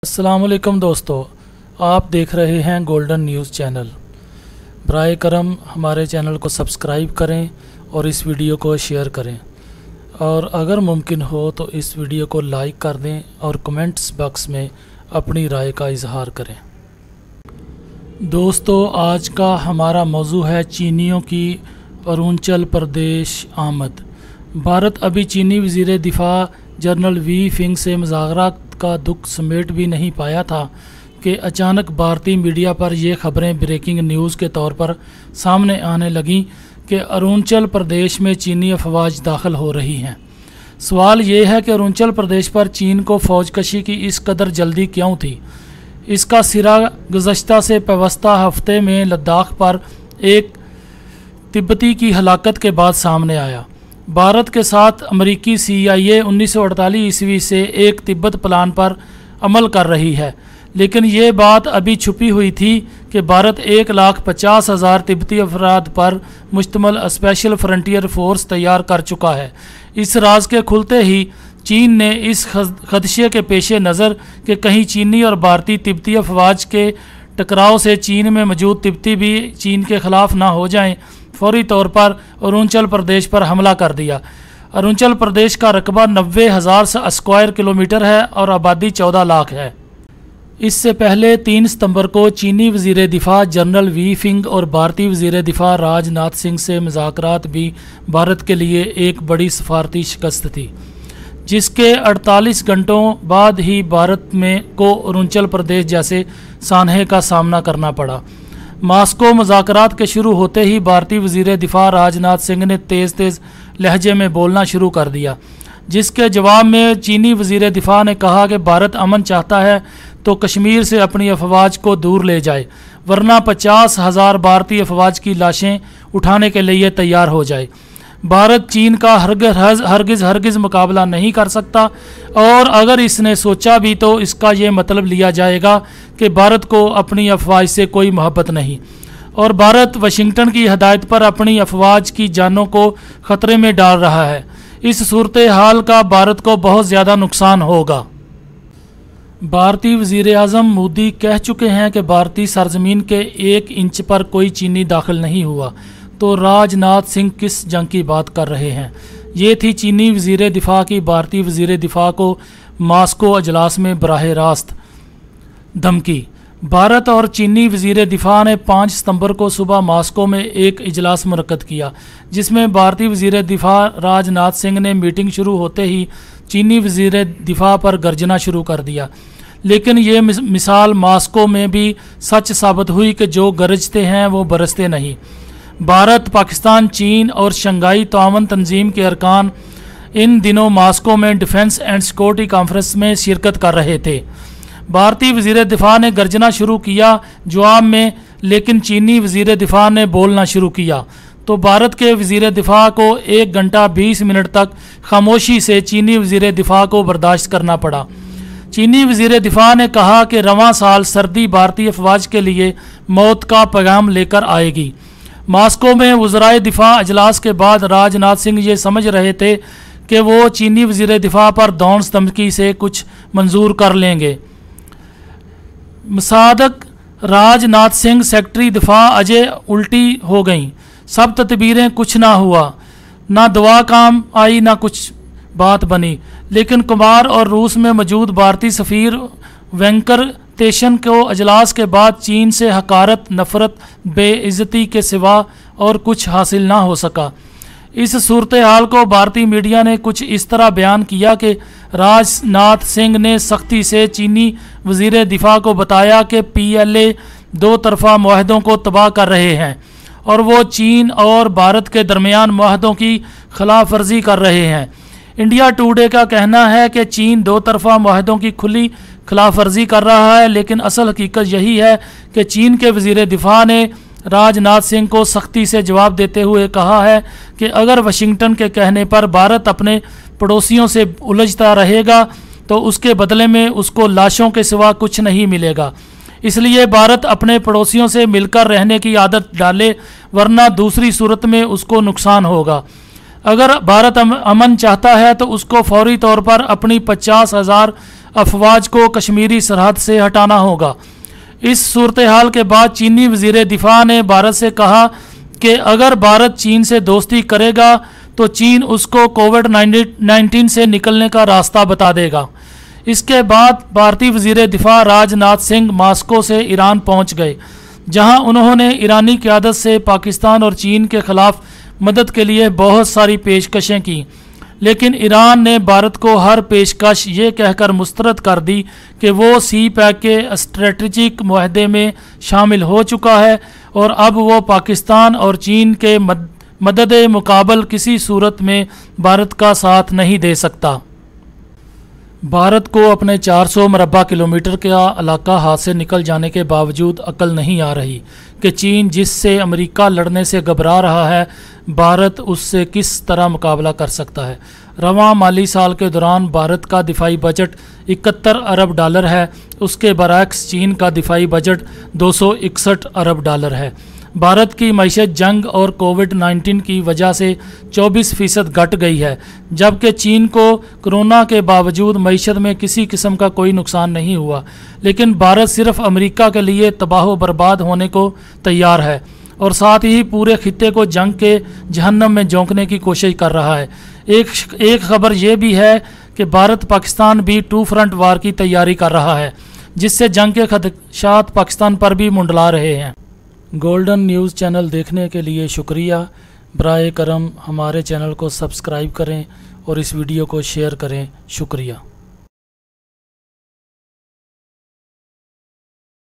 अस्सलामुअलैकुम दोस्तों, आप देख रहे हैं गोल्डन न्यूज़ चैनल। बराए करम हमारे चैनल को सब्सक्राइब करें और इस वीडियो को शेयर करें, और अगर मुमकिन हो तो इस वीडियो को लाइक कर दें और कमेंट्स बॉक्स में अपनी राय का इजहार करें। दोस्तों, आज का हमारा मौजू है चीनियों की अरुणाचल प्रदेश आमद। भारत अभी चीनी वज़ीर दिफा जनरल वी फिंग से मुज़ाकरात का दुख समेट भी नहीं पाया था कि अचानक भारतीय मीडिया पर ये खबरें ब्रेकिंग न्यूज़ के तौर पर सामने आने लगीं कि अरुणाचल प्रदेश में चीनी अफवाज दाखिल हो रही हैं। सवाल ये है कि अरुणाचल प्रदेश पर चीन को फौजकशी की इस कदर जल्दी क्यों थी। इसका सिरा गुज़श्ता से पेवस्ता हफ्ते में लद्दाख पर एक तिब्बती की हलाकत के बाद सामने आया। भारत के साथ अमरीकी CIA 1948 ईस्वी से एक तिब्बत प्लान पर अमल कर रही है, लेकिन ये बात अभी छुपी हुई थी कि भारत 1,50,000 तिब्बती अफराद पर मुश्तमल स्पेशल फ्रंटियर फोर्स तैयार कर चुका है। इस राज के खुलते ही चीन ने इस खदशे के पेश नज़र कि कहीं चीनी और भारतीय तिब्बती अफवाज के टकराव से चीन में मौजूद तिब्बती भी चीन के ख़िलाफ़ ना हो जाएं, फौरी तौर पर अरुणाचल प्रदेश पर हमला कर दिया। अरुणाचल प्रदेश का रकबा 90,000 स्क्वायर किलोमीटर है और आबादी 14 लाख है। इससे पहले 3 सितंबर को चीनी वज़ीर दिफा जनरल वी फिंग और भारतीय वज़ीर दिफा राजनाथ सिंह से मुज़ाकरात भी भारत के लिए एक बड़ी सफारती शिकस्त थी, जिसके 48 घंटों बाद ही भारत को अरुणाचल प्रदेश जैसे सानहे का सामना करना पड़ा। मास्को मुज़ाकरात के शुरू होते ही भारतीय वज़ीर दिफा राजनाथ सिंह ने तेज़ लहजे में बोलना शुरू कर दिया, जिसके जवाब में चीनी वज़ीर दिफा ने कहा कि भारत अमन चाहता है तो कश्मीर से अपनी अफवाज को दूर ले जाए, वरना 50,000 भारतीय अफवाज की लाशें उठाने के लिए तैयार हो जाए। भारत चीन का हरगिज़ मुकाबला नहीं कर सकता, और अगर इसने सोचा भी तो इसका ये मतलब लिया जाएगा कि भारत को अपनी अफवाज से कोई मोहब्बत नहीं, और भारत वाशिंगटन की हदायत पर अपनी अफवाज की जानों को ख़तरे में डाल रहा है। इस सूरत हाल का भारत को बहुत ज़्यादा नुकसान होगा। भारतीय वज़ीर आज़म मोदी कह चुके हैं कि भारतीय सरजमीन के 1 इंच पर कोई चीनी दाखिल नहीं हुआ, तो राजनाथ सिंह किस जंग की बात कर रहे हैं। ये थी चीनी वज़ीर दिफा की भारतीय वज़ीर दिफा को मास्को अजलास में बराह रास्त धमकी। भारत और चीनी वज़ीर दिफा ने 5 सितंबर को सुबह मास्को में एक इजलास मुनक्कद किया, जिसमें भारतीय वज़ीर दिफा राजनाथ सिंह ने मीटिंग शुरू होते ही चीनी वज़ीर दिफा पर गर्जना शुरू कर दिया। लेकिन ये मिसाल मास्को में भी सच साबित हुई कि जो गरजते हैं वो बरसते नहीं। भारत, पाकिस्तान, चीन और शंघाई ताउन तंजीम के अरकान इन दिनों मास्को में डिफेंस एंड सिक्योरिटी कॉन्फ्रेंस में शिरकत कर रहे थे। भारतीय वज़ीर दिफा ने गर्जना शुरू किया जवाब में, लेकिन चीनी वज़ीर दिफा ने बोलना शुरू किया, तो भारत के वज़ीर दिफा को 1 घंटा 20 मिनट तक खामोशी से चीनी वज़ीर दिफा को बर्दाश्त करना पड़ा। चीनी वज़ीर दिफा ने कहा कि रवां साल सर्दी भारतीय अफवाज के लिए मौत का पैगाम लेकर आएगी। मास्को में वज़राए दिफा अजलास के बाद राजनाथ सिंह ये समझ रहे थे कि वो चीनी वज़ीर दिफा पर दौंस धमकी से कुछ मंजूर कर लेंगे। मुसादक राजनाथ सिंह सेक्रेटरी दिफा अजय उल्टी हो गईं। सब तदबीरें कुछ ना हुआ, ना दुआ काम आई, ना कुछ बात बनी। लेकिन कुमार और रूस में मौजूद भारतीय सफ़ीर वेंकटेशन को अजलास के बाद चीन से हकारत, नफ़रत, बेइज्जती के सिवा और कुछ हासिल ना हो सका। इस सूरत हाल को भारतीय मीडिया ने कुछ इस तरह बयान किया कि राजनाथ सिंह ने सख्ती से चीनी वज़ीर दिफा को बताया कि PLA 2 तरफ़ा मुआहदों को तबाह कर रहे हैं और वो चीन और भारत के दरमियान मुआहदों की खिलाफ वर्जी कर रहे हैं। इंडिया टुडे का कहना है कि चीन 2 तरफ़ा मुआहदों की खुली खिलाफ वर्जी कर रहा है, लेकिन असल हकीकत यही है कि चीन के वज़ीर दिफा ने राजनाथ सिंह को सख्ती से जवाब देते हुए कहा है कि अगर वाशिंगटन के कहने पर भारत अपने पड़ोसियों से उलझता रहेगा तो उसके बदले में उसको लाशों के सिवा कुछ नहीं मिलेगा। इसलिए भारत अपने पड़ोसियों से मिलकर रहने की आदत डाले, वरना दूसरी सूरत में उसको नुकसान होगा। अगर भारत अमन चाहता है तो उसको फौरी तौर पर अपनी 50,000 अफवाज को कश्मीरी सरहद से हटाना होगा। इस सूरत हाल के बाद चीनी वज़ीर दिफा ने भारत से कहा कि अगर भारत चीन से दोस्ती करेगा तो चीन उसको कोविड-19 से निकलने का रास्ता बता देगा। इसके बाद भारतीय वज़ीर दिफा राजनाथ सिंह मास्को से ईरान पहुंच गए, जहां उन्होंने ईरानी क़यादत से पाकिस्तान और चीन के ख़िलाफ़ मदद के लिए बहुत सारी पेशकशें की, लेकिन ईरान ने भारत को हर पेशकश ये कहकर मुस्तरद कर दी कि वो सी पैक के स्ट्रेटजिक मुआहदे में शामिल हो चुका है और अब वो पाकिस्तान और चीन के मदद मुकाबल किसी सूरत में भारत का साथ नहीं दे सकता। भारत को अपने 400 मरबा किलोमीटर का इलाका हाथ से निकल जाने के बावजूद अकल नहीं आ रही कि चीन जिससे अमेरिका लड़ने से घबरा रहा है, भारत उससे किस तरह मुकाबला कर सकता है। रवां माली साल के दौरान भारत का दिफाई बजट 71 अरब डॉलर है, उसके बरअक्स चीन का दिफाई बजट 261 अरब डॉलर है। भारत की मईशत जंग और कोविड-19 की वजह से 24% घट गई है, जबकि चीन को कोरोना के बावजूद मईशत में किसी किस्म का कोई नुकसान नहीं हुआ। लेकिन भारत सिर्फ अमेरिका के लिए तबाह बर्बाद होने को तैयार है और साथ ही पूरे खित्ते को जंग के जहन्नम में झोंकने की कोशिश कर रहा है। एक खबर ये भी है कि भारत पाकिस्तान भी 2 फ्रंट वार की तैयारी कर रहा है, जिससे जंग के खदशात पाकिस्तान पर भी मुंडला रहे हैं। गोल्डन न्यूज़ चैनल देखने के लिए शुक्रिया। बराए करम हमारे चैनल को सब्सक्राइब करें और इस वीडियो को शेयर करें। शुक्रिया।